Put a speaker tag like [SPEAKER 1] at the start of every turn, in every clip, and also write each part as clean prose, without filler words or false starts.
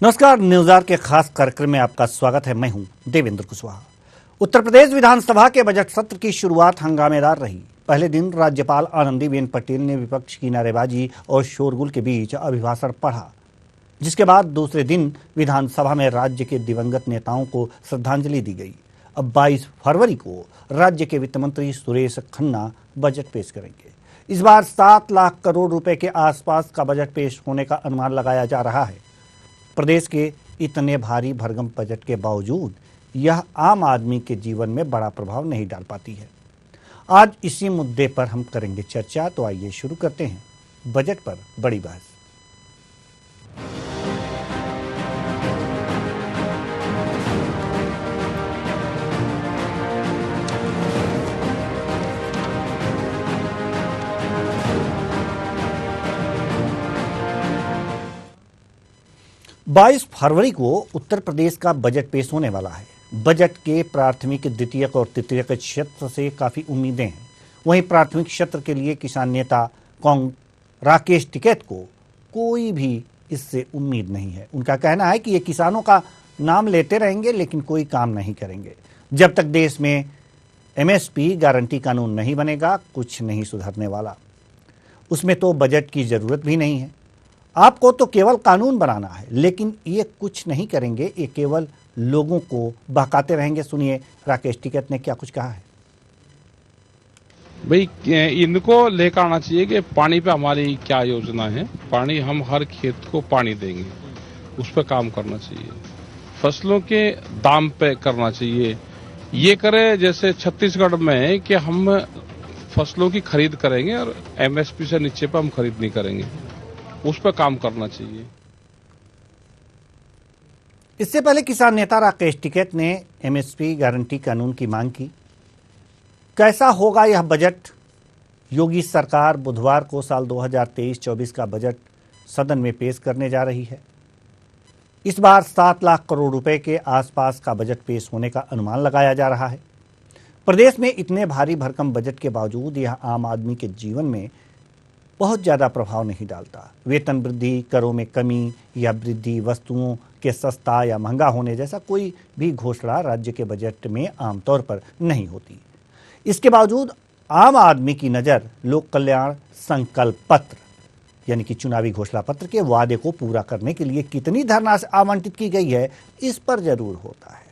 [SPEAKER 1] नमस्कार, न्यूज़ के खास कार्यक्रम में आपका स्वागत है। मैं हूं देवेंद्र कुशवाहा। उत्तर प्रदेश विधानसभा के बजट सत्र की शुरुआत हंगामेदार रही। पहले दिन राज्यपाल आनंदीबेन पटेल ने विपक्ष की नारेबाजी और शोरगुल के बीच अभिभाषण पढ़ा, जिसके बाद दूसरे दिन विधानसभा में राज्य के दिवंगत नेताओं को श्रद्धांजलि दी गई। अब 22 फरवरी को राज्य के वित्त मंत्री सुरेश खन्ना बजट पेश करेंगे। इस बार 7 लाख करोड़ रुपए के आसपास का बजट पेश होने का अनुमान लगाया जा रहा है। प्रदेश के इतने भारी भरकम बजट के बावजूद यह आम आदमी के जीवन में बड़ा प्रभाव नहीं डाल पाती है। आज इसी मुद्दे पर हम करेंगे चर्चा। तो आइए शुरू करते हैं बजट पर बड़ी बहस। बाईस फरवरी को उत्तर प्रदेश का बजट पेश होने वाला है। बजट के प्राथमिक, द्वितीयक और तृतीयक क्षेत्र से काफ़ी उम्मीदें हैं। वहीं प्राथमिक क्षेत्र के लिए किसान नेता राकेश टिकैत को कोई भी इससे उम्मीद नहीं है। उनका कहना है कि ये किसानों का नाम लेते रहेंगे लेकिन कोई काम नहीं करेंगे। जब तक देश में एमएसपी गारंटी कानून नहीं बनेगा, कुछ नहीं सुधरने वाला। उसमें तो बजट की ज़रूरत भी नहीं है। आपको तो केवल कानून बनाना है, लेकिन ये कुछ नहीं करेंगे, ये केवल लोगों को बहकाते रहेंगे। सुनिए राकेश टिकैत ने क्या कुछ कहा है।
[SPEAKER 2] भाई, इनको लेकर आना चाहिए कि पानी पे हमारी क्या योजना है। पानी, हम हर खेत को पानी देंगे, उस पर काम करना चाहिए। फसलों के दाम पे करना चाहिए। ये करे जैसे छत्तीसगढ़ में है कि हम फसलों की खरीद करेंगे और एमएसपी से नीचे पर हम खरीद नहीं करेंगे, उस पर काम करना चाहिए।
[SPEAKER 1] इससे पहले किसान नेता राकेश टिकैत ने एमएसपी गारंटी कानून की मांग की। कैसा होगा यह बजट? योगी सरकार बुधवार को साल 2023-24 का बजट सदन में पेश करने जा रही है। इस बार 7 लाख करोड़ रुपए के आसपास का बजट पेश होने का अनुमान लगाया जा रहा है। प्रदेश में इतने भारी भरकम बजट के बावजूद यह आम आदमी के जीवन में बहुत ज़्यादा प्रभाव नहीं डालता। वेतन वृद्धि, करों में कमी या वृद्धि, वस्तुओं के सस्ता या महंगा होने जैसा कोई भी घोषणा राज्य के बजट में आमतौर पर नहीं होती। इसके बावजूद आम आदमी की नज़र लोक कल्याण संकल्प पत्र यानी कि चुनावी घोषणा पत्र के वादे को पूरा करने के लिए कितनी धनराशि आवंटित की गई है, इस पर जरूर होता है।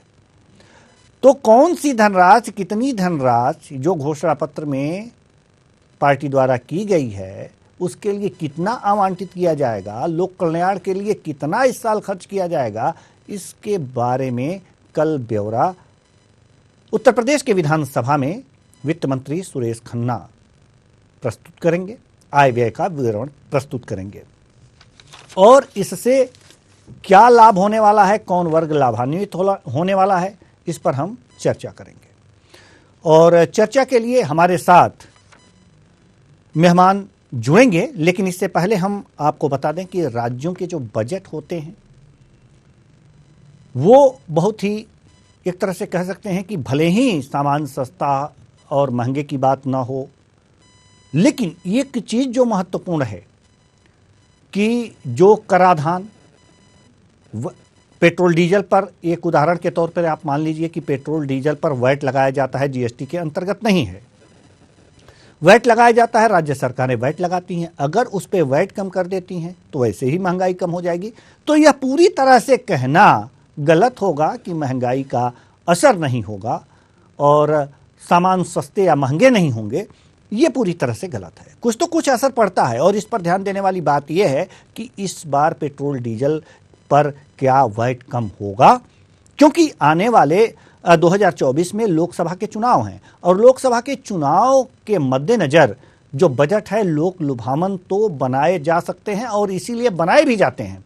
[SPEAKER 1] तो कौन सी धनराशि, कितनी धनराशि जो घोषणा पत्र में पार्टी द्वारा की गई है, उसके लिए कितना आवंटित किया जाएगा, लोक कल्याण के लिए कितना इस साल खर्च किया जाएगा, इसके बारे में कल ब्यौरा उत्तर प्रदेश के विधानसभा में वित्त मंत्री सुरेश खन्ना प्रस्तुत करेंगे। आय व्यय का विवरण प्रस्तुत करेंगे और इससे क्या लाभ होने वाला है, कौन वर्ग लाभान्वित होने वाला है, इस पर हम चर्चा करेंगे। और चर्चा के लिए हमारे साथ मेहमान जुड़ेंगे, लेकिन इससे पहले हम आपको बता दें कि राज्यों के जो बजट होते हैं वो बहुत ही, एक तरह से कह सकते हैं कि भले ही सामान सस्ता और महंगे की बात ना हो, लेकिन एक चीज़ जो महत्वपूर्ण है कि जो कराधान पेट्रोल डीजल पर, एक उदाहरण के तौर पर आप मान लीजिए कि पेट्रोल डीजल पर वैट लगाया जाता है, जीएसटी के अंतर्गत नहीं है, वैट लगाया जाता है, राज्य सरकारें वैट लगाती हैं। अगर उस पर वैट कम कर देती हैं तो वैसे ही महंगाई कम हो जाएगी। तो यह पूरी तरह से कहना गलत होगा कि महंगाई का असर नहीं होगा और सामान सस्ते या महंगे नहीं होंगे, ये पूरी तरह से गलत है। कुछ तो कुछ असर पड़ता है और इस पर ध्यान देने वाली बात यह है कि इस बार पेट्रोल डीजल पर क्या वैट कम होगा, क्योंकि आने वाले 2024 में लोकसभा के चुनाव हैं और लोकसभा के चुनाव के मद्देनज़र जो बजट है, लोक लुभावन तो बनाए जा सकते हैं और इसीलिए बनाए भी जाते हैं।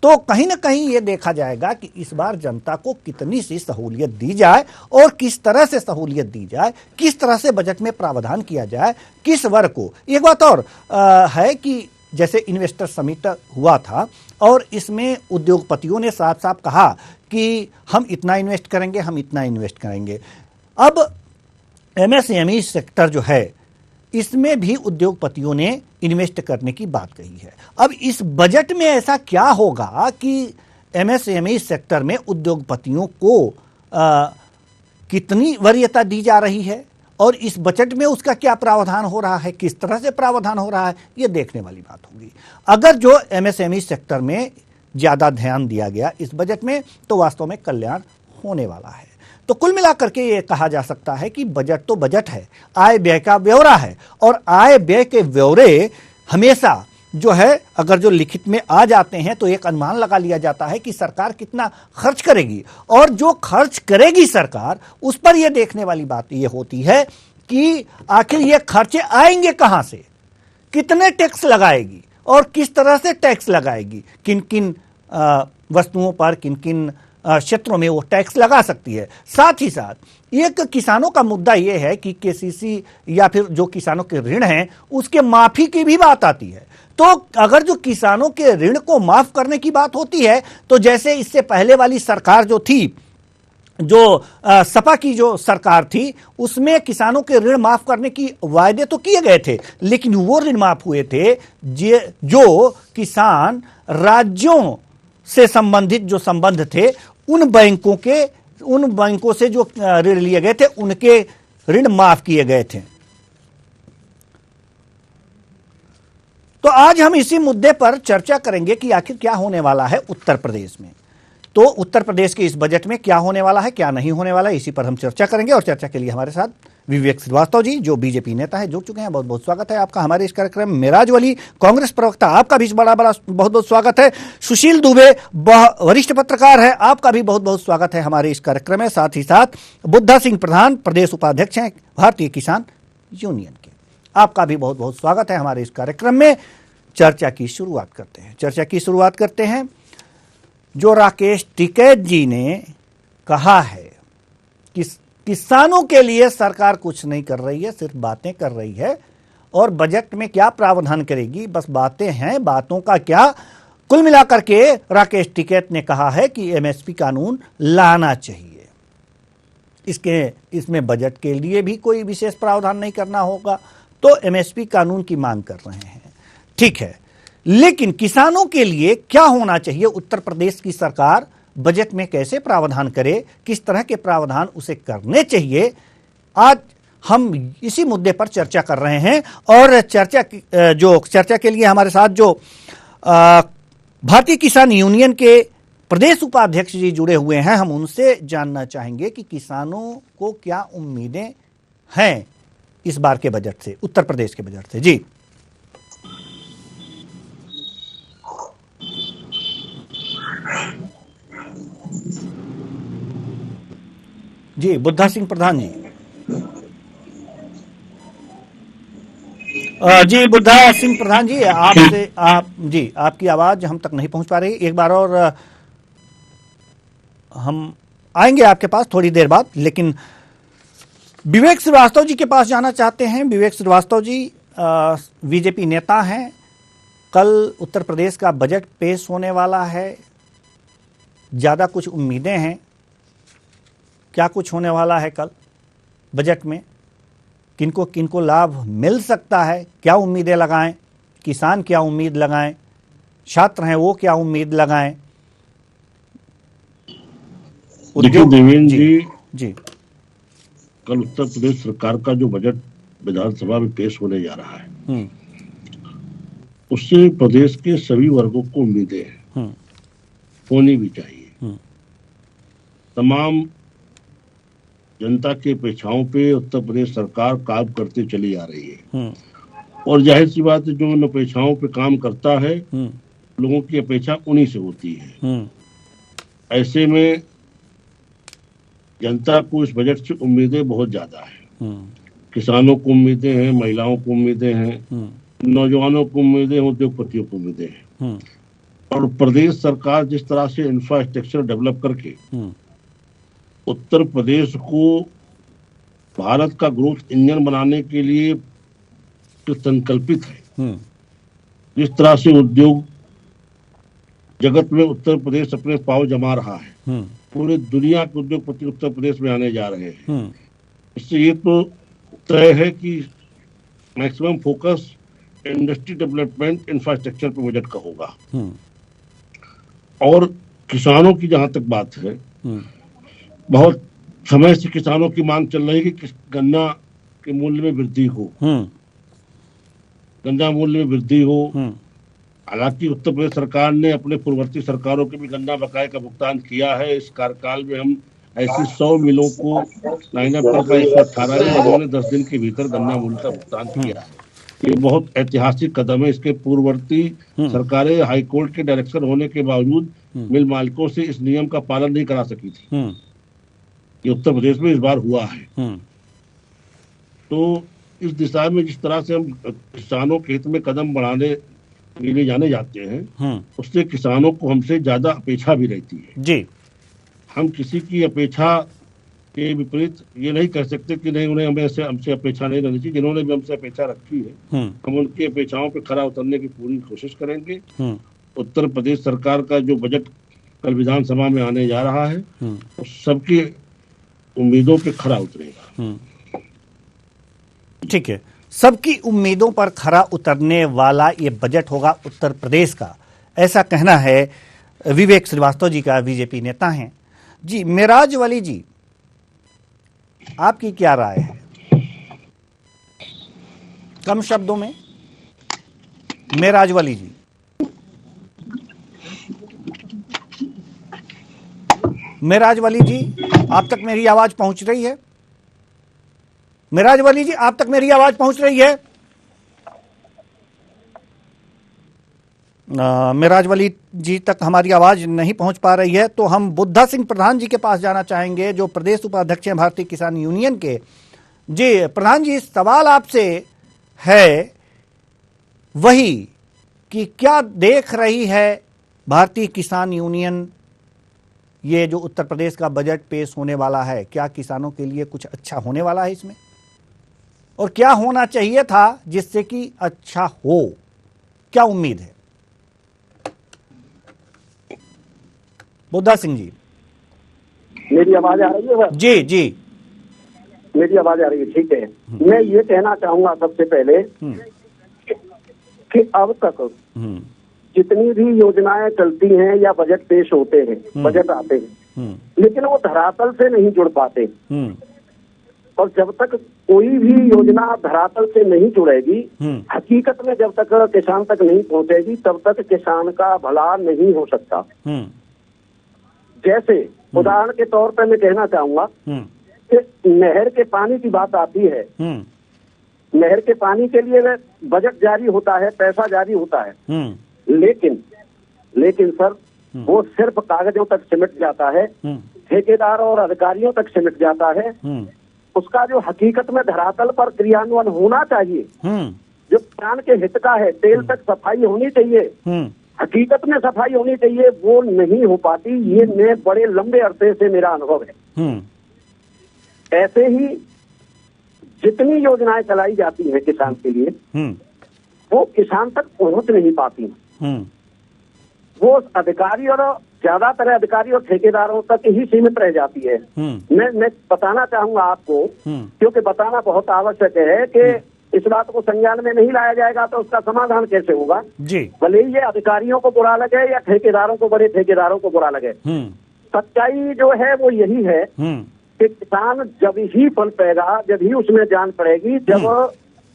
[SPEAKER 1] तो कहीं ना कहीं ये देखा जाएगा कि इस बार जनता को कितनी सी सहूलियत दी जाए और किस तरह से सहूलियत दी जाए, किस तरह से बजट में प्रावधान किया जाए, किस वर्ग को। एक बात और है कि जैसे इन्वेस्टर समिट हुआ था और इसमें उद्योगपतियों ने साफ साफ कहा कि हम इतना इन्वेस्ट करेंगे, हम इतना इन्वेस्ट करेंगे। अब एमएसएमई सेक्टर जो है इसमें भी उद्योगपतियों ने इन्वेस्ट करने की बात कही है। अब इस बजट में ऐसा क्या होगा कि एमएसएमई सेक्टर में उद्योगपतियों को कितनी वरीयता दी जा रही है और इस बजट में उसका क्या प्रावधान हो रहा है, किस तरह से प्रावधान हो रहा है, ये देखने वाली बात होगी। अगर जो एमएसएमई सेक्टर में ज्यादा ध्यान दिया गया इस बजट में तो वास्तव में कल्याण होने वाला है। तो कुल मिलाकर के ये कहा जा सकता है कि बजट तो बजट है, आय व्यय का ब्यौरा है और आय व्यय के ब्यौरे हमेशा जो है अगर जो लिखित में आ जाते हैं तो एक अनुमान लगा लिया जाता है कि सरकार कितना खर्च करेगी और जो खर्च करेगी सरकार उस पर यह देखने वाली बात यह होती है कि आखिर ये खर्चे आएंगे कहां से, कितने टैक्स लगाएगी और किस तरह से टैक्स लगाएगी, किन किन वस्तुओं पर किन किन क्षेत्रों में वो टैक्स लगा सकती है। साथ ही साथ एक किसानों का मुद्दा यह है कि केसीसी या फिर जो किसानों के ऋण हैं उसके माफी की भी बात आती है। तो अगर जो किसानों के ऋण को माफ करने की बात होती है तो जैसे इससे पहले वाली सरकार जो थी, जो सपा की जो सरकार थी, उसमें किसानों के ऋण माफ करने की वायदे तो किए गए थे लेकिन वो ऋण माफ हुए थे जो किसान राज्यों से संबंधित जो संबंध थे उन बैंकों से जो ऋण लिए गए थे उनके ऋण माफ किए गए थे। तो आज हम इसी मुद्दे पर चर्चा करेंगे कि आखिर क्या होने वाला है उत्तर प्रदेश में। तो उत्तर प्रदेश के इस बजट में क्या होने वाला है, क्या नहीं होने वाला है, इसी पर हम चर्चा करेंगे। और चर्चा के लिए हमारे साथ विवेक श्रीवास्तव जी जो बीजेपी नेता है जुड़ चुके हैं। बहुत बहुत स्वागत है आपका हमारे इस कार्यक्रम में। मेराज वली कांग्रेस प्रवक्ता, आपका भी बड़ा बहुत बहुत स्वागत है। सुशील दुबे वरिष्ठ पत्रकार है, आपका भी बहुत बहुत स्वागत है हमारे इस कार्यक्रम में। साथ ही साथ बुद्धा सिंह प्रधान प्रदेश उपाध्यक्ष हैं भारतीय किसान यूनियन के, आपका भी बहुत बहुत स्वागत है हमारे इस कार्यक्रम में। चर्चा की शुरुआत करते हैं। जो राकेश टिकैत जी ने कहा है कि किसानों के लिए सरकार कुछ नहीं कर रही है, सिर्फ बातें कर रही है और बजट में क्या प्रावधान करेगी, बस बातें हैं, बातों का क्या। कुल मिलाकर के राकेश टिकैत ने कहा है कि एमएसपी कानून लाना चाहिए, इसमें बजट के लिए भी कोई विशेष प्रावधान नहीं करना होगा, तो एमएसपी कानून की मांग कर रहे हैं। ठीक है, लेकिन किसानों के लिए क्या होना चाहिए, उत्तर प्रदेश की सरकार बजट में कैसे प्रावधान करे, किस तरह के प्रावधान उसे करने चाहिए, आज हम इसी मुद्दे पर चर्चा कर रहे हैं। और चर्चा के लिए हमारे साथ जो भारतीय किसान यूनियन के प्रदेश उपाध्यक्ष जी जुड़े हुए हैं, हम उनसे जानना चाहेंगे कि किसानों को क्या उम्मीदें हैं इस बार के बजट से, उत्तर प्रदेश के बजट से। जी बुद्धा सिंह प्रधान जी। जी बुद्धा सिंह प्रधान जी, आपकी आवाज हम तक नहीं पहुंच पा रही। एक बार और हम आएंगे आपके पास थोड़ी देर बाद, लेकिन विवेक श्रीवास्तव जी के पास जाना चाहते हैं। विवेक श्रीवास्तव जी बीजेपी नेता हैं, कल उत्तर प्रदेश का बजट पेश होने वाला है, ज्यादा कुछ उम्मीदें हैं, क्या कुछ होने वाला है कल बजट में, किनको किनको लाभ मिल सकता है, क्या उम्मीदें लगाएं, किसान क्या उम्मीद लगाएं, छात्र हैं वो क्या उम्मीद लगाएं।
[SPEAKER 3] देखिए देवेंद्र
[SPEAKER 1] जी,
[SPEAKER 3] कल उत्तर प्रदेश सरकार का जो बजट विधानसभा में पेश होने जा रहा है उससे प्रदेश के सभी वर्गों को उम्मीदें होनी भी चाहिए। तमाम जनता के अपेक्षाओं पे उत्तर प्रदेश सरकार काम करते चली आ रही है और जाहिर सी बात है जो उन अपेक्षाओं पे काम करता है लोगों की अपेक्षा उन्हीं से होती है। ऐसे में जनता को इस बजट से उम्मीदें बहुत ज्यादा है। किसानों को उम्मीदें हैं, महिलाओं को उम्मीदें हैं, नौजवानों को उम्मीदें, उद्योगपतियों को उम्मीदें हैं। और प्रदेश सरकार जिस तरह से इंफ्रास्ट्रक्चर डेवलप करके उत्तर प्रदेश को भारत का ग्रोथ इंजन बनाने के लिए संकल्पित है, जिस तरह से उद्योग जगत में उत्तर प्रदेश अपने पांव जमा रहा है, पूरे दुनिया के उद्योगपति उत्तर प्रदेश में आने जा रहे हैं। इससे ये तो तय है कि maximum focus industry development infrastructure पे बजट का होगा। और किसानों की जहां तक बात है, बहुत समय से किसानों की मांग चल रही है कि गन्ना के मूल्य में वृद्धि हो, गन्ना मूल्य में वृद्धि हो। हालांकि उत्तर प्रदेश सरकार ने अपने पूर्ववर्ती सरकारों के भी गन्ना बकाये का भुगतान किया है। इस कार्यकाल में हम ऐसी 100 मिलों को लाइनअप कर 118 में उन्होंने 10 दिन के भीतर गन्ना मूल्य का भुगतान किया है। ये बहुत ऐतिहासिक कदम है। इसके पूर्ववर्ती सरकारें हाईकोर्ट के डायरेक्शन होने के बावजूद मिल मालिकों से इस नियम का पालन नहीं करा सकी थी। ये उत्तर प्रदेश में इस बार हुआ है। तो इस दिशा में जिस तरह से हम किसानों के हित में कदम बढ़ाने के लिए जाने जाते हैं, उससे किसानों को हमसे ज्यादा अपेक्षा भी रहती है
[SPEAKER 1] जी।
[SPEAKER 3] हम किसी की अपेक्षा के विपरीत ये नहीं कह सकते कि नहीं, उन्हें हमसे अपेक्षा नहीं रहनी चाहिए। जिन्होंने भी हमसे अपेक्षा रखी है, हम उनकी अपेक्षाओं पर खरा उतरने की पूरी कोशिश करेंगे। उत्तर प्रदेश सरकार का जो बजट कल विधानसभा में आने जा रहा है, वो सबकी उम्मीदों पे खरा उतरेगा।
[SPEAKER 1] ठीक है, सबकी उम्मीदों पर खरा उतरने वाला ये बजट होगा उत्तर प्रदेश का, ऐसा कहना है विवेक श्रीवास्तव जी का, बीजेपी नेता हैं। जी मेराज वली जी, आपकी क्या राय है? कम शब्दों में मेराज वली जी। मेराज वली जी, आप तक मेरी आवाज पहुंच रही है? मेराज वली जी, आप तक मेरी आवाज पहुंच रही है? मेराज वली जी तक हमारी आवाज नहीं पहुंच पा रही है, तो हम बुद्धा सिंह प्रधान जी के पास जाना चाहेंगे, जो प्रदेश उपाध्यक्ष हैं भारतीय किसान यूनियन के। जी प्रधान जी, सवाल आपसे है वही कि क्या देख रही है भारतीय किसान यूनियन ये जो उत्तर प्रदेश का बजट पेश होने वाला है, क्या किसानों के लिए कुछ अच्छा होने वाला है इसमें, और क्या होना चाहिए था जिससे कि अच्छा हो? क्या उम्मीद है? बुद्धा सिंह जी,
[SPEAKER 4] मेरी आवाज आ रही है सर?
[SPEAKER 1] जी जी,
[SPEAKER 4] मेरी आवाज आ रही है, ठीक है। मैं ये कहना चाहूंगा सबसे पहले कि अब तक जितनी भी योजनाएं चलती हैं या बजट पेश होते हैं, बजट आते हैं, लेकिन वो धरातल से नहीं जुड़ पाते। और जब तक कोई भी योजना धरातल से नहीं जुड़ेगी, हकीकत में जब तक किसान तक नहीं पहुंचेगी, तब तक किसान का भला नहीं हो सकता। जैसे उदाहरण के तौर पर मैं कहना चाहूंगा कि नहर के पानी की बात आती है, नहर के पानी के लिए बजट जारी होता है, पैसा जारी होता है, लेकिन सर वो सिर्फ कागजों तक सिमट जाता है, ठेकेदारों और अधिकारियों तक सिमट जाता है। उसका जो हकीकत में धरातल पर क्रियान्वयन होना चाहिए, जो किसान के हित का है, तेल तक सफाई होनी चाहिए, हकीकत में सफाई होनी चाहिए, वो नहीं हो पाती। ये मैं बड़े लंबे अरसे से मेरा अनुभव है। ऐसे ही जितनी योजनाएं चलाई जाती हैं किसान के लिए, वो किसान तक पहुंच नहीं पाती। वो अधिकारी और ज्यादातर अधिकारी और ठेकेदारों तक ही सीमित रह जाती है। मैं बताना चाहूंगा आपको, क्योंकि बताना बहुत आवश्यक है कि इस बात को संज्ञान में नहीं लाया जाएगा तो उसका समाधान कैसे होगा
[SPEAKER 1] जी।
[SPEAKER 4] भले ही ये अधिकारियों को बुरा लगे या ठेकेदारों को, बड़े ठेकेदारों को बुरा लगे, सच्चाई जो है वो यही है कि किसान जब ही फल पाएगा, जब ही उसमें जान पड़ेगी, जब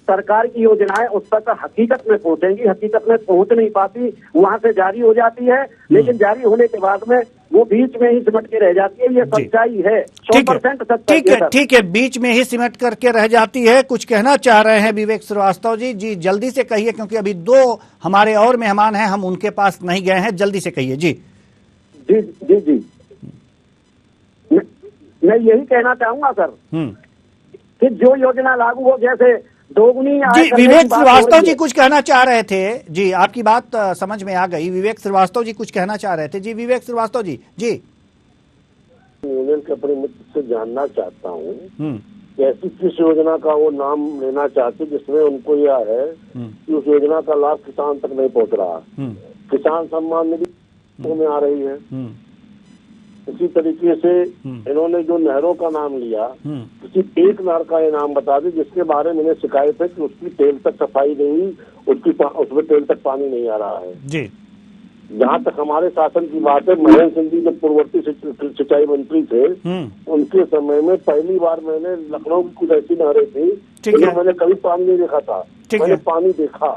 [SPEAKER 4] सरकार की योजनाएं उस तक हकीकत में पहुंचेंगी। हकीकत में पहुंच नहीं पाती, वहां से जारी हो जाती है, लेकिन जारी होने के बाद में वो बीच में ही सिमट के रह जाती है। ये सच्चाई है, 100% सच्चाई है।
[SPEAKER 1] ठीक है, बीच में ही सिमट करके रह जाती है। कुछ कहना चाह रहे हैं विवेक श्रीवास्तव जी? जी जल्दी से कहिए, क्योंकि अभी 2 हमारे और मेहमान हैं, हम उनके पास नहीं गए हैं। जल्दी से कहिए जी।
[SPEAKER 4] जी जी जी, मैं यही कहना चाहूंगा सर कि जो योजना लागू हो, जैसे दोगुनी
[SPEAKER 1] जी, विवेक श्रीवास्तव जी कुछ कहना चाह रहे थे। जी आपकी बात समझ में आ गई। विवेक श्रीवास्तव जी कुछ कहना चाह रहे थे। जी विवेक श्रीवास्तव जी। जी
[SPEAKER 5] यूनियन के अपने मित्र से जानना चाहता हूँ कि ऐसी किस योजना का वो नाम लेना चाहते जिसमें उनको यह है कि उस योजना का लाभ किसान तक नहीं पहुँच रहा। किसान सम्मान निधि में आ रही है। इसी तरीके से इन्होंने जो नहरों का नाम लिया, किसी एक नहर का ये नाम बता दें जिसके बारे में शिकायत है कि उसकी तेल तक सफाई नहीं, उसमें तेल तक पानी नहीं आ रहा है।
[SPEAKER 1] जी।
[SPEAKER 5] जहाँ तक हमारे शासन की बात है, महेंद्र सिंह जी जब पूर्ववर्ती सिंचाई मंत्री थे, उनके समय में पहली बार मैंने लखनऊ की कुछ ऐसी नहरें थी जिसमें मैंने कभी पानी नहीं देखा था, मैंने पानी देखा।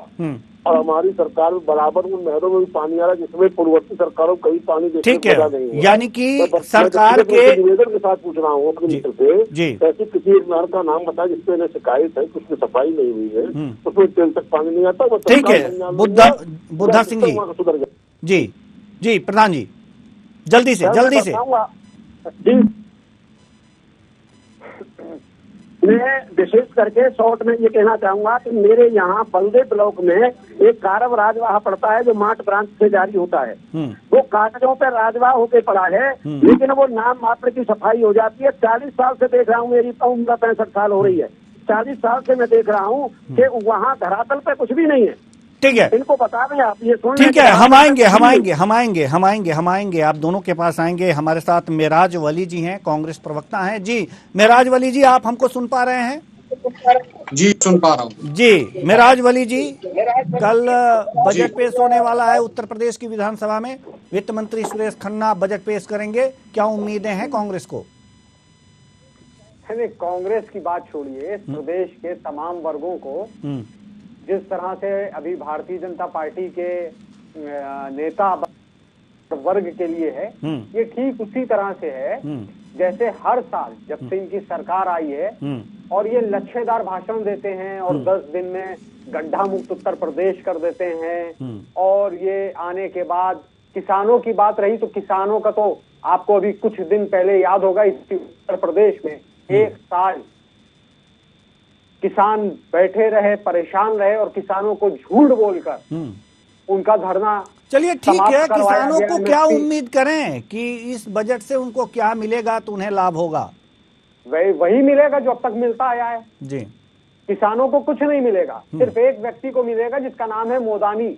[SPEAKER 5] और हमारी सरकार बराबर उन नहरों में भी पानी आ रहा है जिसमें पूर्ववर्ती सरकारों को कभी पानी देखने को मिला नहीं हुआ।
[SPEAKER 1] यानी कि सरकार के
[SPEAKER 5] निवेदन के साथ पूछ रहा हूँ अपने मित्र से, ऐसी किसी एक नहर का नाम बताया जिसपे इन्हें शिकायत है कि उसमें सफाई नहीं हुई है, उसमें तेल तक पानी नहीं आता।
[SPEAKER 1] ठीक है, बुद्धा सिंह जी,
[SPEAKER 5] सुधर गया।
[SPEAKER 1] जी प्रधान जी, जल्दी से
[SPEAKER 5] जी, मैं विशेष करके शॉर्ट में ये कहना चाहूंगा कि मेरे यहाँ बलदे ब्लॉक में एक कारव राजवाह पड़ता है जो मार्ट ब्रांच से जारी होता है। वो कागजों पे राजवाह होके पड़ा है, लेकिन वो नाम मात्र की सफाई हो जाती है। 40 साल से देख रहा हूँ, मेरी उम्र 65 साल हो रही है, 40 साल से मैं देख रहा हूँ कि वहाँ धरातल पे कुछ भी नहीं है।
[SPEAKER 1] ठीक है,
[SPEAKER 5] इनको बता दें आप, ये सुन।
[SPEAKER 1] ठीक है, हम आएंगे आप दोनों के पास आएंगे। हमारे साथ मेराज वली जी हैं, कांग्रेस प्रवक्ता हैं। जी मेराज वली जी, आप हमको सुन पा रहे हैं?
[SPEAKER 6] जी सुन पा रहा हूँ।
[SPEAKER 1] जी मेराज वली जी, कल बजट पेश होने वाला है उत्तर प्रदेश की विधानसभा में। वित्त मंत्री सुरेश खन्ना बजट पेश करेंगे, क्या उम्मीदें हैं कांग्रेस को?
[SPEAKER 7] कांग्रेस की बात छोड़िए, प्रदेश के तमाम वर्गों को जिस तरह से अभी भारतीय जनता पार्टी के नेता वर्ग के लिए है, ये ठीक उसी तरह से है जैसे हर साल जब से इनकी सरकार आई है और ये लच्छेदार भाषण देते हैं और 10 दिन में गड्ढा मुक्त उत्तर प्रदेश कर देते हैं। और ये आने के बाद किसानों की बात रही तो किसानों का तो आपको अभी कुछ दिन पहले याद होगा, इस उत्तर प्रदेश में 1 साल किसान बैठे रहे, परेशान रहे और किसानों को झूठ बोलकर उनका धरना।
[SPEAKER 1] चलिए ठीक है, किसानों को क्या उम्मीद करें कि इस बजट से उनको क्या मिलेगा तो उन्हें लाभ होगा?
[SPEAKER 7] वही मिलेगा जो अब तक मिलता आया है
[SPEAKER 1] जी।
[SPEAKER 7] किसानों को कुछ नहीं मिलेगा, सिर्फ एक व्यक्ति को मिलेगा जिसका नाम है मोदानी,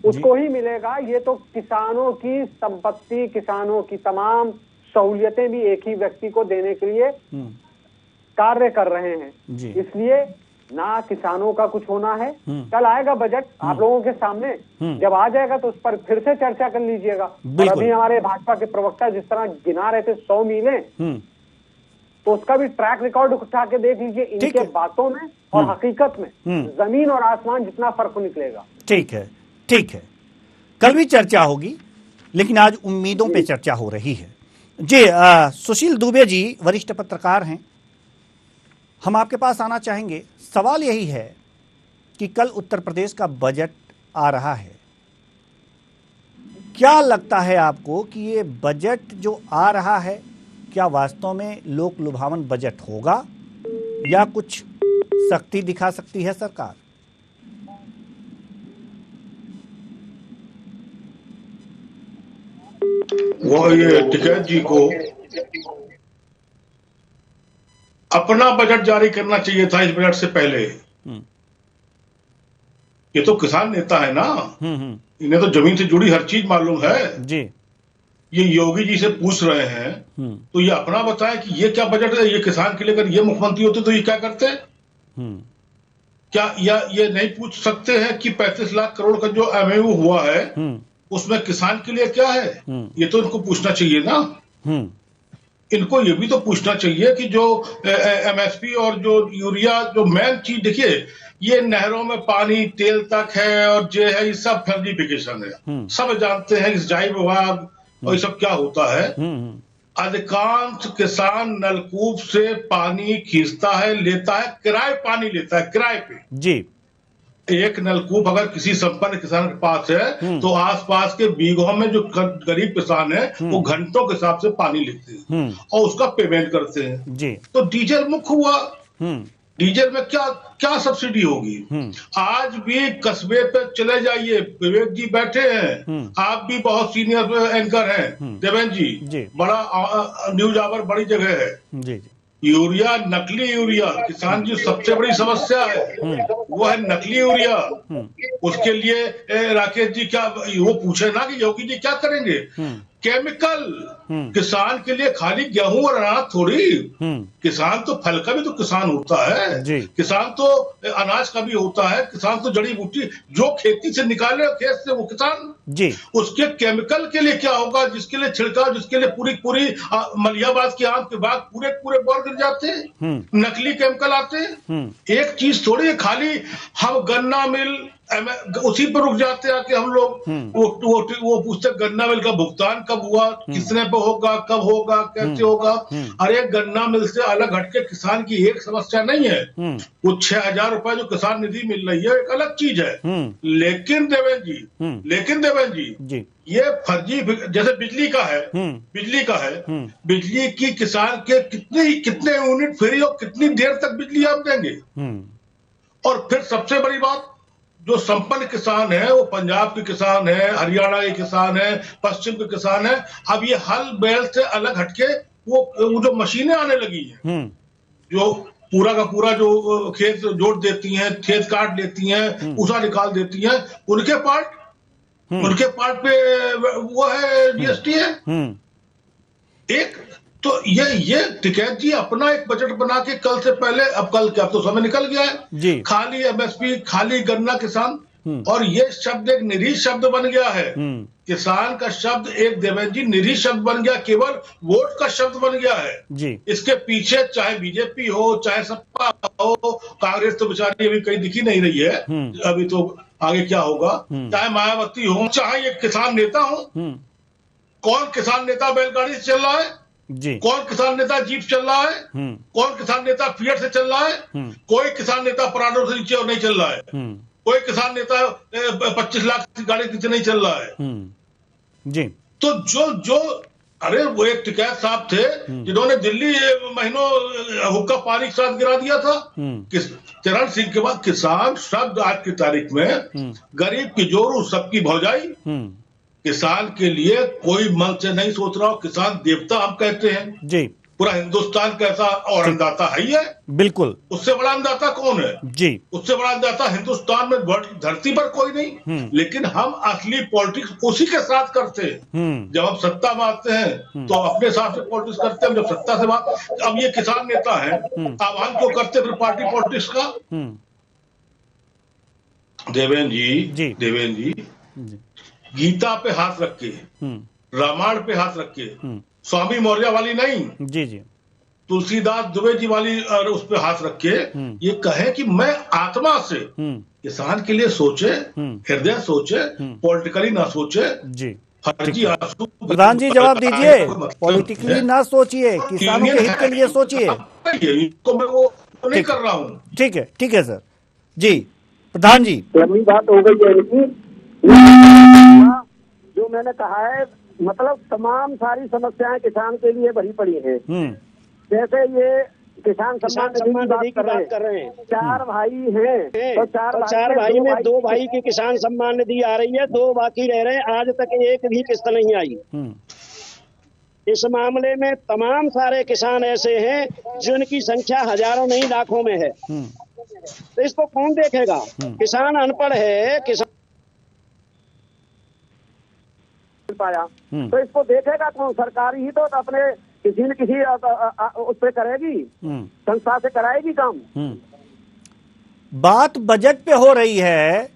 [SPEAKER 7] उसको ही मिलेगा। ये तो किसानों की संपत्ति, किसानों की तमाम सहूलियतें भी एक ही व्यक्ति को देने के लिए कार्य कर रहे हैं। इसलिए ना किसानों का कुछ होना है। कल आएगा बजट आप लोगों के सामने, जब आ जाएगा तो उस पर फिर से चर्चा कर लीजिएगा। और अभी हमारे भाजपा के प्रवक्ता जिस तरह गिना रहे थे 100 मीलें, तो उसका भी ट्रैक रिकॉर्ड उठा के देख लीजिए। इनके बातों में और हकीकत में जमीन और आसमान जितना फर्क निकलेगा।
[SPEAKER 1] ठीक है, ठीक है, कल भी चर्चा होगी, लेकिन आज उम्मीदों पे चर्चा हो रही है। जी सुशील दुबे जी वरिष्ठ पत्रकार हैं, हम आपके पास आना चाहेंगे। सवाल यही है कि कल उत्तर प्रदेश का बजट आ रहा है, क्या लगता है आपको कि ये बजट जो आ रहा है क्या वास्तव में लोक लुभावन बजट होगा या कुछ सख्ती दिखा सकती है सरकार?
[SPEAKER 8] वो ये टिकैत जी को अपना बजट जारी करना चाहिए था इस बजट से पहले। ये तो किसान नेता है ना, इन्हें तो जमीन से जुड़ी हर चीज मालूम है जी। ये योगी जी से पूछ रहे हैं तो ये अपना बताएं कि ये क्या बजट है, ये किसान के लिए अगर ये मुख्यमंत्री होते तो ये क्या करते? क्या या ये नहीं पूछ सकते हैं कि 35 लाख करोड़ का जो MOU हुआ है उसमें किसान के लिए क्या है? ये तो इनको पूछना चाहिए ना। इनको ये भी तो पूछना चाहिए कि जो MSP और जो यूरिया, जो मेन चीज देखिए, ये नहरों में पानी तेल तक है और जो है ये सब फर्जिफिकेशन है। सब जानते हैं इस सिंचाई विभाग और ये सब क्या होता है। अधिकांश किसान नलकूप से पानी खींचता है, लेता है, किराए पानी लेता है, किराए पे जी। एक नलकूप अगर किसी संपन्न किसान के पास है तो आसपास के बीघों में जो गरीब किसान है वो घंटों के हिसाब से पानी लेते हैं और उसका पेमेंट करते हैं जी। तो डीजल मुख्य हुआ, डीजल में क्या क्या सब्सिडी होगी? आज भी कस्बे पे चले जाइए, विवेक जी बैठे हैं, आप भी बहुत सीनियर एंकर हैं, देवेंद्र जी, बड़ा न्यूज आवर बड़ी जगह है जी। यूरिया, नकली यूरिया, किसान की सबसे बड़ी समस्या है वो है नकली यूरिया। उसके लिए राकेश जी क्या वो पूछे ना कि योगी जी क्या करेंगे? केमिकल किसान के लिए खाली गेहूं और अनाज थोड़ी, किसान तो फल का भी तो किसान होता है, किसान तो अनाज का भी होता है, किसान तो जड़ी बूटी जो खेती से निकाले खेत से वो किसान
[SPEAKER 1] जी।
[SPEAKER 8] उसके केमिकल के लिए क्या होगा, जिसके लिए छिड़काव, जिसके लिए पूरी पूरी मलियाबाद के आम के बाग पूरे पूरे बौर गिर जाते हैं, नकली केमिकल आते हैं। एक चीज थोड़ी है खाली हम गन्ना मिल उसी पर रुक जाते हैं कि हम लोग वो पूछते गन्ना मिल का भुगतान कब हुआ, कितने पे होगा, कब होगा, कैसे होगा। अरे गन्ना मिल से अलग हटके किसान की एक समस्या नहीं है। वो 6,000 रुपए जो किसान निधि मिल रही है एक अलग चीज है। लेकिन देवेंद्र जी ये फर्जी, जैसे बिजली का है, बिजली की किसान के कितने यूनिट फ्री और कितनी देर तक बिजली आप देंगे। और फिर सबसे बड़ी बात, जो संपन्न किसान है वो पंजाब के किसान है, हरियाणा के किसान है, पश्चिम के किसान है। अब ये हल बैल से अलग हटके वो जो मशीनें आने लगी हैं, जो पूरा का पूरा जो खेत जोत देती हैं, खेत काट लेती हैं, उसा निकाल देती हैं, उनके पार्ट पे वो है जीएसटी है। एक तो ये टिकैत जी अपना एक बजट बना के कल से पहले, अब तो समय निकल गया है, खाली एमएसपी, खाली गन्ना किसान, और ये शब्द एक निरीह शब्द बन गया है। किसान का शब्द एक देवेंद्र जी निरीह शब्द बन गया, केवल वोट का शब्द बन गया है जी। इसके पीछे चाहे बीजेपी हो, चाहे सपा हो, कांग्रेस तो बेचारी अभी कहीं दिखी नहीं रही है, अभी तो आगे क्या होगा, चाहे मायावती हो, चाहे ये किसान नेता हो। कौन किसान नेता बैलगाड़ी से चल रहा है जी? कौन किसान नेता जीप चल रहा है? कौन किसान नेता फिएट से चल रहा है? कोई किसान नेता प्राडो से नीचे और नहीं चल रहा है। कोई किसान नेता 25 लाख की गाड़ी नीचे नहीं चल रहा है
[SPEAKER 1] जी।
[SPEAKER 8] तो जो अरे वो एक टिकैत साहब थे जिन्होंने दिल्ली महीनों हुक्का पानी के साथ गिरा दिया था। चरण सिंह के बाद किसान शब्द आज की तारीख में गरीब की जोरू सबकी भौजाई, किसान के लिए कोई मन से नहीं सोच रहा। किसान देवता हम कहते हैं जी। पूरा हिंदुस्तान कैसा और अन्नदाता है ही है, बिल्कुल। उससे बड़ा अन्नदाता कौन है जी? उससे बड़ा अन्नदाता हिंदुस्तान में धरती पर कोई नहीं। लेकिन हम असली पॉलिटिक्स उसी के साथ करते हैं। जब हम सत्ता में आते हैं तो अपने हिसाब से पॉलिटिक्स करते हैं, जब सत्ता से बात, अब ये किसान नेता है, आह्वान क्यों करते फिर पार्टी पॉलिटिक्स का? देवेंद्र जी गीता पे हाथ रख के, रामायण पे हाथ रख के, स्वामी मौर्य वाली नहीं जी, तुलसीदास दुबे जी वाली उस पे हाथ रख के ये कहे कि मैं आत्मा से किसान के लिए सोचे, हृदय सोचे, पॉलिटिकली ना सोचे जी।
[SPEAKER 1] प्रधान जी जवाब दीजिए, पॉलिटिकली ना सोचिए, किसानों के हित के लिए सोचिए।
[SPEAKER 8] इसको मैं वो नहीं कर रहा हूँ।
[SPEAKER 1] ठीक है सर जी। प्रधान जी
[SPEAKER 4] लंबी बात हो गई है, जो मैंने कहा है, मतलब तमाम सारी समस्याएं किसान के लिए भरी पड़ी हैं। जैसे ये किसान सम्मान निधि की बात कर रहे हैं, 4 भाई हैं तो 4 भाई में 2 भाई की किसान सम्मान निधि आ रही है, 2 बाकी रह रहे हैं। आज तक एक भी किस्त नहीं आई। इस मामले में तमाम सारे किसान ऐसे हैं जिनकी संख्या हजारों नहीं लाखों में है। तो इसको कौन देखेगा? किसान अनपढ़ है, किसान पाया तो इसको देखेगा कौन? सरकार ही तो अपने किसी न किसी उस पे करेगी, संस्था से कराएगी काम।
[SPEAKER 1] बात बजट पे हो रही है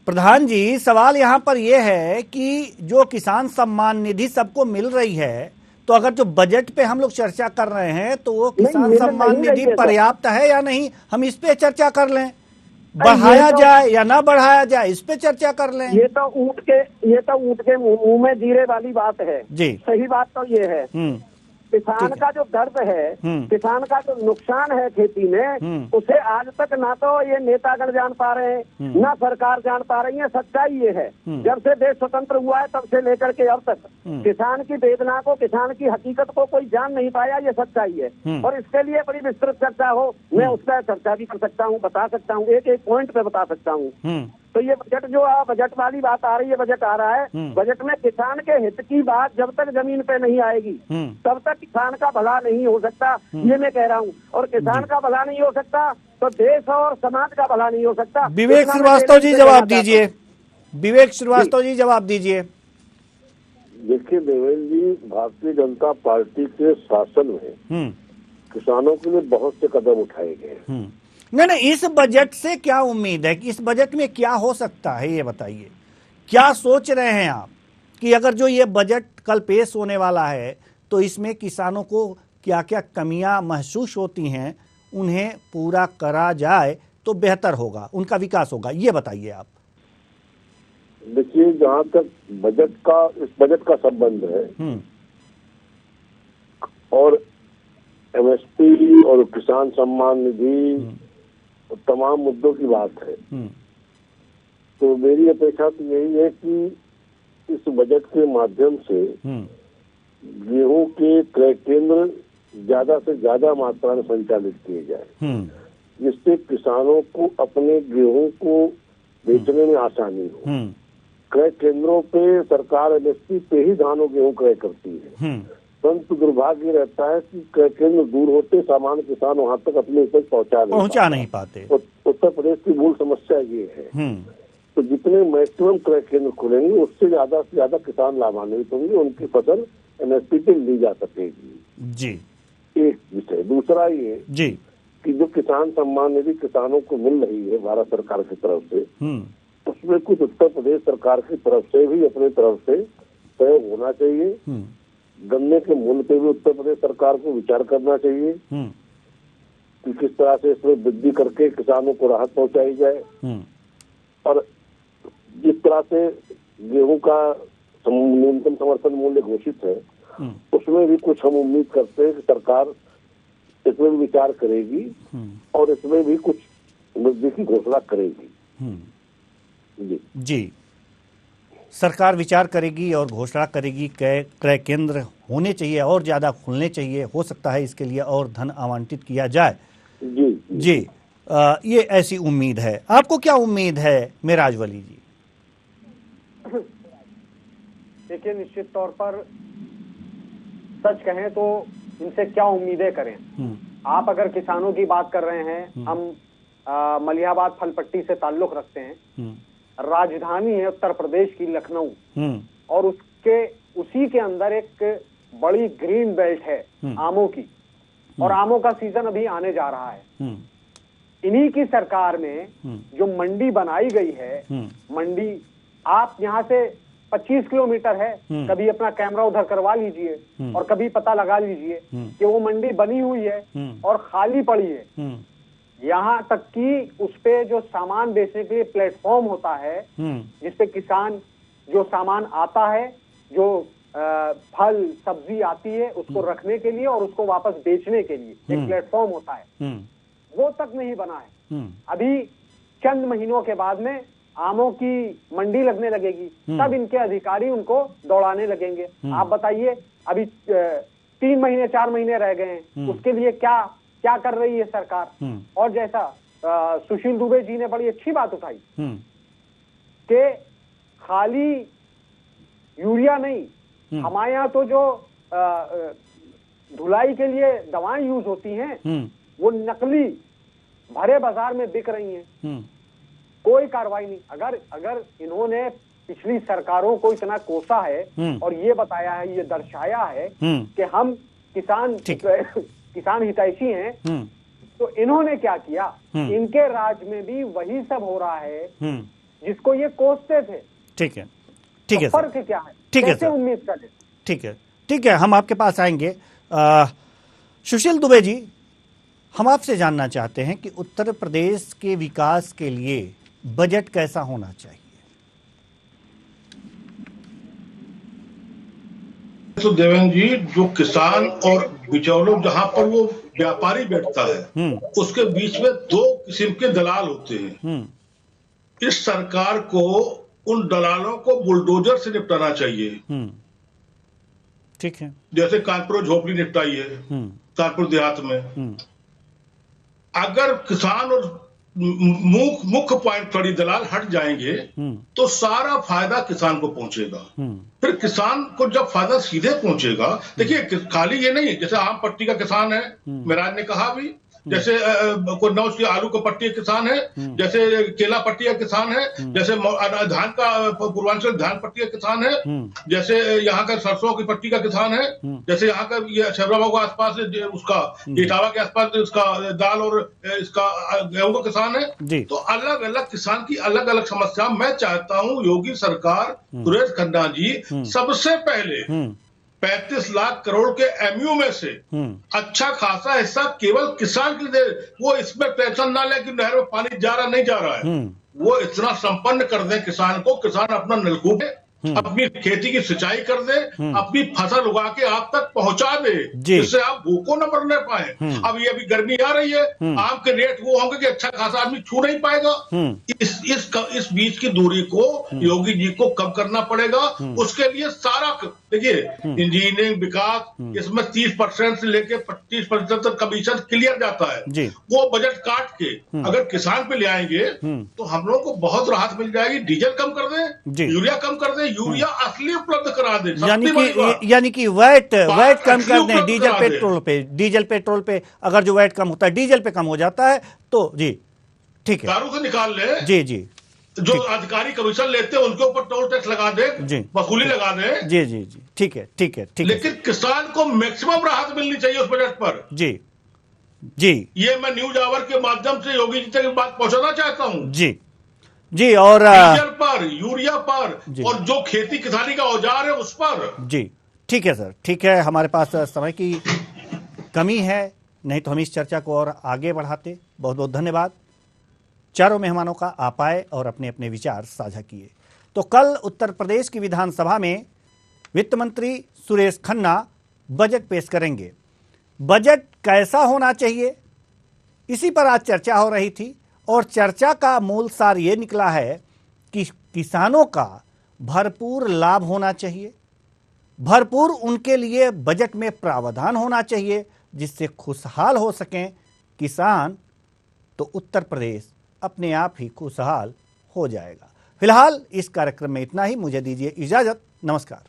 [SPEAKER 1] प्रधान जी। सवाल यहाँ पर यह है कि जो किसान सम्मान निधि सबको मिल रही है, तो अगर जो बजट पे हम लोग चर्चा कर रहे हैं तो वो किसान सम्मान निधि पर्याप्त है या नहीं, हम इस पे चर्चा कर लें। बढ़ाया जाए या ना बढ़ाया जाए, इस पे चर्चा कर लें।
[SPEAKER 4] ये तो ऊँट के मुंह में जीरे वाली बात है जी। सही बात तो ये है, किसान का जो दर्द है, किसान का जो नुकसान है खेती में, उसे आज तक ना तो ये नेतागण जान पा रहे हैं, ना सरकार जान पा रही है। सच्चाई ये है, जब से देश स्वतंत्र हुआ है तब से लेकर के अब तक किसान की वेदना को, किसान की हकीकत को कोई जान नहीं पाया। ये सच्चाई है और इसके लिए बड़ी विस्तृत चर्चा हो, मैं उसका चर्चा भी कर सकता हूँ, बता सकता हूँ, एक पॉइंट पे बता सकता हूँ। तो ये बजट जो बजट वाली बात आ रही है, बजट आ रहा है, बजट में किसान के हित की बात जब तक जमीन पे नहीं आएगी तब तक किसान का भला नहीं हो सकता, ये मैं कह रहा हूँ। और किसान का भला नहीं हो सकता तो देश और समाज का भला नहीं हो सकता।
[SPEAKER 1] विवेक श्रीवास्तव जी जवाब दीजिए। विवेक श्रीवास्तव जी जवाब दीजिए।
[SPEAKER 5] देखिए देवेंद्र जी, भारतीय जनता पार्टी के शासन में किसानों के लिए बहुत से कदम उठाए गए।
[SPEAKER 1] नहीं, इस बजट से क्या उम्मीद है कि इस बजट में क्या हो सकता है, ये बताइए। क्या सोच रहे हैं आप कि अगर जो ये बजट कल पेश होने वाला है तो इसमें किसानों को क्या क्या कमियां महसूस होती हैं, उन्हें पूरा करा जाए तो बेहतर होगा, उनका विकास होगा, ये बताइए आप।
[SPEAKER 5] देखिए, जहाँ तक इस बजट का संबंध है और एमएसपी और किसान सम्मान निधि तमाम मुद्दों की बात है, तो मेरी अपेक्षा तो यही है कि इस बजट के माध्यम से गेहूं के क्रय केंद्र ज्यादा से ज्यादा मात्रा में संचालित किए जाए, जिससे किसानों को अपने गेहूं को बेचने में आसानी हो। क्रय केंद्रों पे सरकार एमएसपी पे ही धान और गेहूं क्रय करती है, परंतु दुर्भाग्य रहता है कि क्रय केंद्र दूर होते सामान्य किसान वहां तक अपनी उपज पहुंचा नहीं पाते। उत्तर प्रदेश की मूल समस्या ये है। तो जितने मैक्सिमम क्रय केंद्र खुलेंगे उससे ज्यादा किसान लाभान्वित होंगे, उनकी फसल एमएसपी पे ली जा सकेगी।
[SPEAKER 1] जी,
[SPEAKER 5] एक विषय। दूसरा ये
[SPEAKER 1] जी
[SPEAKER 5] कि जो किसान सम्मान निधि किसानों को मिल रही है भारत सरकार की तरफ से, उसमें कुछ उत्तर प्रदेश सरकार की तरफ से भी अपनी तरफ से सहयोग होना चाहिए। गन्ने के मूल्य पे भी उत्तर प्रदेश सरकार को विचार करना चाहिए कि किस तरह से इसमें वृद्धि करके किसानों को राहत पहुंचाई जाए। और जिस तरह से गेहूं का न्यूनतम समर्थन मूल्य घोषित है, उसमें भी कुछ हम उम्मीद करते हैं कि सरकार इसमें भी विचार करेगी और इसमें भी कुछ वृद्धि की घोषणा करेगी।
[SPEAKER 1] जी, सरकार विचार करेगी और घोषणा करेगी। क्रय केंद्र होने चाहिए और ज्यादा खुलने चाहिए, हो सकता है इसके लिए और धन आवंटित किया जाए। जी, ये ऐसी उम्मीद है। आपको क्या उम्मीद है मेराज वली जी?
[SPEAKER 7] देखिए, निश्चित तौर पर सच कहें तो इनसे क्या उम्मीदें करें। आप अगर किसानों की बात कर रहे हैं, हम मलिहाबाद फल पट्टी से ताल्लुक रखते हैं। राजधानी है उत्तर प्रदेश की लखनऊ, और उसी के अंदर एक बड़ी ग्रीन बेल्ट है आमों की, और आमों का सीजन अभी आने जा रहा है। इन्हीं की सरकार में जो मंडी बनाई गई है, मंडी आप यहाँ से 25 किलोमीटर है, कभी अपना कैमरा उधर करवा लीजिए और कभी पता लगा लीजिए कि वो मंडी बनी हुई है और खाली पड़ी है। यहाँ तक कि उस पे जो सामान बेचने के लिए प्लेटफॉर्म होता है, जिसपे किसान जो सामान आता है, जो फल सब्जी आती है, उसको रखने के लिए और उसको वापस बेचने के लिए एक प्लेटफॉर्म होता है, वो तक नहीं बना है। अभी चंद महीनों के बाद में आमों की मंडी लगने लगेगी, तब इनके अधिकारी उनको दौड़ाने लगेंगे। आप बताइए, अभी 3 महीने 4 महीने रह गए हैं, उसके लिए क्या कर रही है सरकार? और जैसा सुशील दुबे जी ने बड़ी अच्छी बात उठाई कि खाली यूरिया नहीं, हमारे यहाँ तो जो धुलाई के लिए दवाएं यूज होती हैं, वो नकली भरे बाजार में बिक रही हैं। कोई कार्रवाई नहीं। अगर इन्होंने पिछली सरकारों को इतना कोसा है और ये बताया है, ये दर्शाया है कि हम किसान हितैषी हैं, तो इन्होंने क्या किया? इनके राज में भी वही सब हो रहा है जिसको ये कोसते थे।
[SPEAKER 1] ठीक है, ठीक है।
[SPEAKER 7] फर्क क्या है?
[SPEAKER 1] ठीक है,
[SPEAKER 7] कैसे उम्मीद करें?
[SPEAKER 1] ठीक है, हम आपके पास आएंगे। सुशील दुबे जी, हम आपसे जानना चाहते हैं कि उत्तर प्रदेश के विकास के लिए बजट कैसा होना चाहिए?
[SPEAKER 8] तो देवेंद्र जी, जो किसान और बिचौलों जहां पर वो व्यापारी बैठता है, उसके बीच में 2 किस्म के दलाल होते हैं। इस सरकार को उन दलालों को बुलडोजर से निपटाना चाहिए।
[SPEAKER 1] ठीक है,
[SPEAKER 8] जैसे कानपुर झोपड़ी निपटाई है, कानपुर देहात में। अगर किसान और मुख्य पॉइंट खड़ी दलाल हट जाएंगे तो सारा फायदा किसान को पहुंचेगा। फिर किसान को जब फायदा सीधे पहुंचेगा, देखिए खाली ये नहीं, जैसे आम पट्टी का किसान है, मेराज ने कहा भी, जैसे कोई नौच की आलू का पट्टी का किसान है, जैसे केला पट्टी का किसान है, जैसे धान का पूर्वांचल धान पट्टी का किसान है, जैसे यहाँ का सरसों की पट्टी का किसान है, जैसे यहाँ का ये छबराबाग के आसपास उसका इटावा के आसपास उसका दाल और इसका गेहूं का किसान है। तो अलग अलग किसान की अलग अलग समस्या। मैं चाहता हूँ योगी सरकार, सुरेश खन्ना जी सबसे पहले 35 लाख करोड़ के एमयू में से अच्छा खासा हिस्सा केवल किसान के लिए, वो इसमें टेंशन ना ले कि नहर में पानी जा रहा नहीं जा रहा है, वो इतना संपन्न कर दे किसान को, किसान अपना नलकूप अपनी खेती की सिंचाई कर दे, अपनी फसल उगा के आप तक पहुंचा दे, जिससे आप भूखों न मरने पाए। अब ये अभी गर्मी आ रही है, आम के रेट वो होंगे कि अच्छा खासा आदमी छू नहीं पाएगा। इस बीच की दूरी को योगी जी को कम करना पड़ेगा। उसके लिए सारा देखिए इंजीनियरिंग विकास इसमें 30% से लेके 25% तक कमीशन क्लियर जाता है। वो बजट काट के अगर किसान पे ले आएंगे तो हम लोगों को बहुत राहत मिल जाएगी। डीजल कम कर दे, यूरिया कम कर दे, यूरिया असली उपलब्ध करा दे,
[SPEAKER 1] यानी कि वैट कम कर दें डीजल पेट्रोल पे अगर जो वैट कम होता है डीजल पे कम हो जाता है तो जी ठीक है,
[SPEAKER 8] कारों से निकाल ले।
[SPEAKER 1] जी
[SPEAKER 8] जो अधिकारी कमीशन लेते हैं उनके ऊपर टोल टैक्स लगा दे, वसूली लगा दे।
[SPEAKER 1] जी ठीक है।
[SPEAKER 8] लेकिन किसान को मैक्सिमम राहत मिलनी चाहिए उस बजट पर।
[SPEAKER 1] जी
[SPEAKER 8] ये मैं न्यूज आवर के माध्यम से योगी जी तक बात पहुंचाना चाहता हूँ।
[SPEAKER 1] जी और
[SPEAKER 8] डीजल पर, यूरिया पर और जो खेती किसानी का औजार है उस पर।
[SPEAKER 1] जी ठीक है सर, ठीक है। हमारे पास समय की कमी है, नहीं तो हम इस चर्चा को और आगे बढ़ाते। बहुत बहुत धन्यवाद। चारों मेहमानों का आप आए और अपने अपने विचार साझा किए। तो कल उत्तर प्रदेश की विधानसभा में वित्त मंत्री सुरेश खन्ना बजट पेश करेंगे। बजट कैसा होना चाहिए, इसी पर आज चर्चा हो रही थी और चर्चा का मूल सार ये निकला है कि किसानों का भरपूर लाभ होना चाहिए, भरपूर उनके लिए बजट में प्रावधान होना चाहिए जिससे खुशहाल हो सकें किसान, तो उत्तर प्रदेश अपने आप ही खुशहाल हो जाएगा। फिलहाल इस कार्यक्रम में इतना ही। मुझे दीजिए इजाजत। नमस्कार।